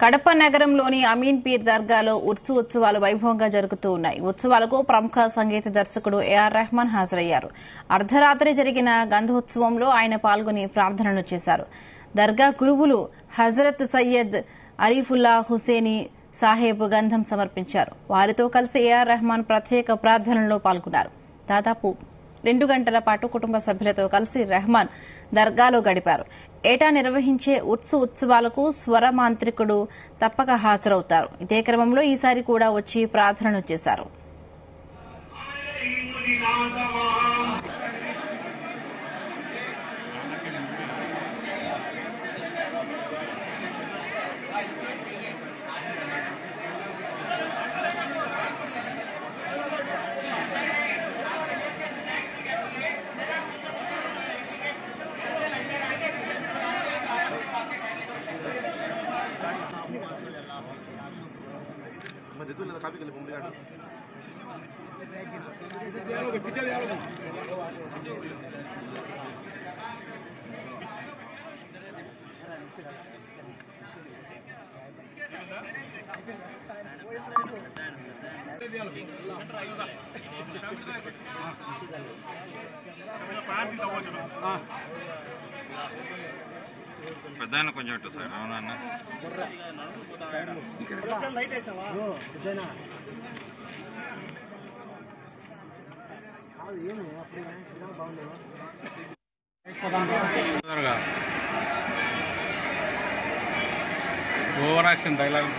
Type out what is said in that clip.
కడప నగరంలోని అమీన్ పీర్ దర్గాలో ఉర్సు ఉత్సవాలు వైభవంగా జరుగుతూ ఉన్నాయి. ఉత్సవాలకు ప్రముఖ సంగీత దర్శకుడు ఏఆర్ రెహమాన్ హాజరయ్యారు. అర్ధరాత్రి జరిగిన గంధోత్సవంలో ఆయన పాల్గొని ప్రార్థనలు చేశారు. దర్గా గురువులు హజరత్ సయ్యద్ అరీఫుల్లా హుసేనీ సాహెబ్ గంధం సమర్పించారు. వారితో కలిసి ఏఆర్ రెహమాన్ ప్రత్యేక ప్రార్థనల్లో పాల్గొన్నారు. దాదాపు 2 గంటల పాటు కుటుంబ సభ్యులతో కలిసి రెహమాన్ దర్గాలో గడిపారు. ఏటా నిర్వహించే ఉర్సు ఉత్సవాలకు స్వర మాంత్రికుడు తప్పక హాజరవుతారు. ఇదే క్రమంలో ఈసారి కూడా వచ్చి ప్రార్థనలు చేశారు. పెద్ద కొంచెం ఇటు సార్. అవునా అన్న ఓవర్ యాక్షన్ డైలాగ్